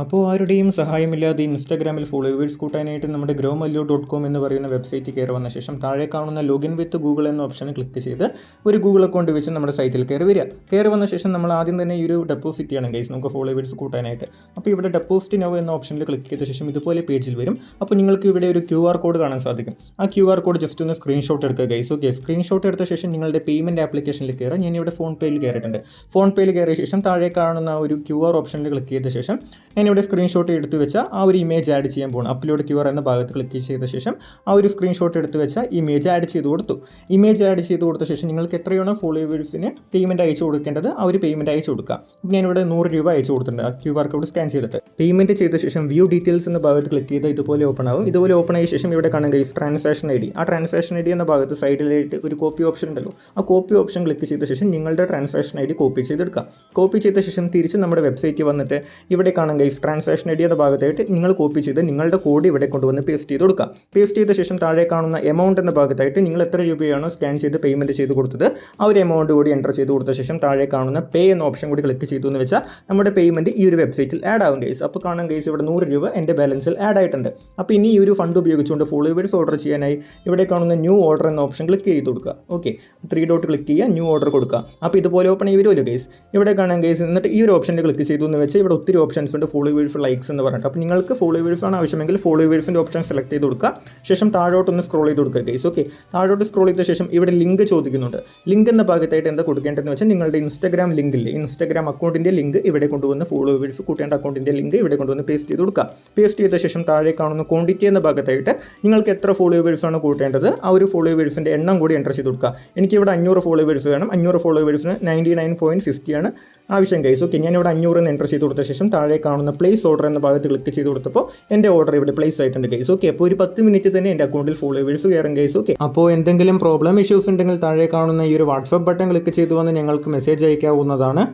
അപ്പോൾ ആരുടെയും സഹായമില്ലാതെ ഇൻസ്റ്റാഗ്രാമിൽ ഫോളോവേഴ്സ് കൂട്ടാനായിട്ട് നമ്മുടെ growmallio.com എന്ന് പറയുന്ന വെബ്സൈറ്റ് കയറി വന്ന ശേഷം താഴെ കാണുന്ന ലോഗിൻ വിത്ത് ഗൂഗിൾ എന്ന ഓപ്ഷൻ ക്ലിക്ക് ചെയ്ത് ഒരു ഗൂഗിൾ അക്കൗണ്ട് വെച്ച് നമ്മുടെ സൈറ്റിൽ കയറി വന്ന ശേഷം നമ്മൾ ആദ്യം തന്നെ ഈ ഒരു ഡെപ്പോസിറ്റ് ചെയ്യണം ഗൈസ്, നമുക്ക് ഫോളോവേഴ്സ് കൂട്ടാനായിട്ട്. അപ്പോൾ ഇവിടെ ഡെപ്പോസിറ്റ് നൗ എന്ന ഓപ്ഷനിൽ ക്ലിക്ക് ചെയ്ത ശേഷം ഇതുപോലെ പേജിൽ വരും. അപ്പോൾ നിങ്ങൾക്ക് ഇവിടെ ഒരു QR കോഡ് കാണാൻ സാധിക്കും. ആ QR കോഡ് ജസ്റ്റ് ഒന്ന് സ്ക്രീൻഷോട്ട് എടുക്കുക ഗൈസ്. ഓക്കെ, സ്ക്രീൻഷോട്ട് എടുത്ത ശേഷം നിങ്ങളുടെ പേയ്മെൻറ്റ് ആപ്ലിക്കേഷനിൽ കയറുക. ഞാനിവിടെ ഫോൺ പേയിൽ കയറിയിട്ടുണ്ട്. ഫോൺ പേയിൽ കയറിയ ശേഷം താഴെ കാണുന്ന ഒരു QR ഓപ്ഷനിൽ ക്ലിക്ക് ചെയ്ത ശേഷം ഞാനിവിടെ സ്ക്രീൻഷോട്ട് എടുത്ത് വെച്ച ആ ഒരു ഇമേജ് ആഡ് ചെയ്യാൻ പോകണം. അപ്ലോഡ് QR എന്ന ഭാഗത്ത് ക്ലിക്ക് ചെയ്ത ശേഷം ആ ഒരു സ്ക്രീൻഷോട്ട് എടുത്ത് വെച്ച ഇമേജ് ആഡ് ചെയ്ത് കൊടുത്തു. ഇമേജ് ആഡ് ചെയ്ത് കൊടുത്ത ശേഷം നിങ്ങൾക്ക് എത്രയാണോ ഫോളോവേഴ്സിന് പേയ്മെൻറ്റ് അയച്ചു കൊടുക്കേണ്ടത് ആ ഒരു പേയ്മെൻറ്റ് അയച്ചു കൊടുക്കുക. അപ്പോൾ ഞാനിവിടെ 100 രൂപ അയച്ചു കൊടുത്തിട്ടുണ്ട്. ആ QR കോഡ് സ്കാൻ ചെയ്തിട്ട് പേയ്മെൻറ്റ് ചെയ്ത ശേഷം വ്യൂ ഡീറ്റെയിൽസ് എന്ന ഭാഗത്ത് ക്ലിക്ക് ചെയ്താൽ ഇതുപോലെ ഓപ്പൺ ആവും. ഇതുപോലെ ഓപ്പൺ ആയ ശേഷം ഇവിടെ കാണുക ട്രാൻസാക്ഷൻ ID. ആ ട്രാൻസാക്ഷൻ ID എന്ന ഭാഗത്ത് സൈഡിലായിട്ട് ഒരു കോപ്പി ഓപ്ഷൻ ഉണ്ടല്ലോ. ആ കോപ്പി ഓപ്ഷൻ ക്ലിക്ക് ചെയ്ത ശേഷം നിങ്ങളുടെ ട്രാൻസാക്ഷൻ ID കോപ്പി ചെയ്തെടുക്കുക. കോപ്പി ചെയ്ത ശേഷം തിരിച്ച് നമ്മുടെ വെബ്സൈറ്റിൽ വന്നിട്ട് ഇവിടെ കാണുക ട്രാൻസാക്ഷൻ ID എന്ന ഭാഗത്തായിട്ട് നിങ്ങൾ കോപ്പി ചെയ്ത് നിങ്ങളുടെ കോഡ് ഇവിടെ കൊണ്ടുവന്ന് പേസ്റ്റ് ചെയ്ത് കൊടുക്കുക. പേസ്റ്റ് ചെയ്ത ശേഷം താഴെ കാണുന്ന എമൗണ്ട് എന്ന ഭാഗത്തായിട്ട് നിങ്ങൾ എത്ര രൂപയാണോ സ്കാൻ ചെയ്ത് പേയ്മെൻറ്റ് ചെയ്ത് കൊടുത്തത് ആ ഒരു എമൗണ്ട് കൂടി എൻ്റർ ചെയ്ത് കൊടുത്ത ശേഷം താഴെ കാണുന്ന പേ എന്ന ഓപ്ഷൻ കൂടി ക്ലിക്ക് ചെയ്തു എന്ന് വെച്ചാൽ നമ്മുടെ പേയ്മെൻറ്റ് ഈ ഒരു വെബ്സൈറ്റിൽ ആഡ് ആവും ഗൈസ്. അപ്പോൾ കാണാൻ ഗൈസ് ഇവിടെ 100 രൂപ എൻ്റെ ബാലൻസിൽ ആഡ് ആയിട്ടുണ്ട്. അപ്പോൾ ഇനി ഈ ഒരു ഫണ്ട് ഉപയോഗിച്ചുകൊണ്ട് ഫോളോവേഴ്സ് ഓർഡർ ചെയ്യാനായി ഇവിടെ കാണുന്ന ന്യൂ ഓർഡർ എന്ന ഓപ്ഷൻ ക്ലിക്ക് ചെയ്ത് കൊടുക്കുക. ഓക്കെ, 3 ഡോട്ട് ക്ലിക്ക് ചെയ്യുക, ന്യൂ ഓർഡർ കൊടുക്കുക. അപ്പോൾ ഇതുപോലെ ഓപ്പൺ ആയി വരുമല്ലോ ഗൈസ്. ഇവിടെ കാണാൻ ഗൈസ് എന്നിട്ട് ഈ ഒരു ഓപ്ഷനിൽ ക്ലിക്ക് ചെയ്തു എന്ന് വെച്ചാൽ ഇവിടെ ഒത്തിരി ഓപ്ഷൻസ് ഉണ്ട്, ഫോളോവേഴ്സ് ലൈക്സ് എന്ന് പറഞ്ഞിട്ട്. അപ്പോൾ നിങ്ങൾക്ക് ഫോളോവേഴ്സാണ് ആവശ്യമെങ്കിൽ ഫോളോവേഴ്സിൻ്റെ ഓപ്ഷൻ സെലക്ട് ചെയ്ത് കൊടുക്കുക. ശേഷം താഴോട്ടൊന്ന് സ്ക്രോൾ ചെയ്ത് കൊടുക്കുക ഗൈസ്. ഓക്കെ, താഴോട്ട് സ്ക്രോൾ ചെയ്ത ശേഷം ഇവിടെ ലിങ്ക് ചോദിക്കുന്നുണ്ട്. ലിങ്ക് എന്ന ഭാഗത്തായിട്ട് എന്താ കൊടുക്കേണ്ടതെന്ന് വെച്ചാൽ നിങ്ങളുടെ ഇൻസ്റ്റാഗ്രാം ലിങ്ക് ഇല്ലേ, ഇൻസ്റ്റാഗ്രാം അക്കൗണ്ടിൻ്റെ ലിങ്ക് ഇവിടെ കൊണ്ടുവന്ന് ഫോളോവേഴ്സ് കൂട്ടേണ്ട അക്കൗണ്ടിൻ്റെ ലിങ്ക് ഇവിടെ കൊണ്ടുവന്ന് പേസ്റ്റ് ചെയ്ത് കൊടുക്കുക. പേസ്റ്റ് ചെയ്ത ശേഷം താഴെ കാണുന്ന ക്വാണ്ടിറ്റി എന്ന ഭാഗത്തായിട്ട് നിങ്ങൾക്ക് എത്ര ഫോളോവേഴ്സാണ് കൂട്ടേണ്ടത് ആ ഒരു ഫോളോവേഴ്സിൻ്റെ എണ്ണം കൂടി എൻ്റർ ചെയ്ത് കൊടുക്കുക. എനിക്കിവിടെ 500 ഫോളോവേഴ്സ് വേണം. 500 ഫോളോവേഴ്സിന് 99.50 ആണ് ആവശ്യം ഗൈസ്. ഓക്കെ, ഞാനിവിടെ 500 എന്ന് എൻ്റർ ചെയ്ത് കൊടുത്ത ശേഷം താഴെ കാണുന്ന പ്ലേസ് ഓർഡർ എന്ന ഭാഗത്ത് ക്ലിക്ക് ചെയ്ത് കൊടുത്തപ്പോൾ എൻ്റെ ഓർഡർ ഇവിടെ പ്ലേസ് ആയിട്ടുണ്ട് ഗൈസ്. ഓക്കെ, അപ്പോൾ ഒരു 10 മിനിറ്റ് തന്നെ എൻ്റെ അക്കൗണ്ടിൽ ഫോളോവേഴ്സ് കയറും ഗൈസ്. ഓക്കെ, അപ്പോൾ എന്തെങ്കിലും പ്രോബ്ലം ഇഷ്യൂസ് ഉണ്ടെങ്കിൽ താഴെ കാണുന്ന ഈ ഒരു വാട്സ്ആപ്പ് ബട്ടൺ ക്ലിക്ക് ചെയ്ത് വന്ന് ഞങ്ങൾക്ക് മെസ്സേജ് അയക്കാവുന്നതാണ്.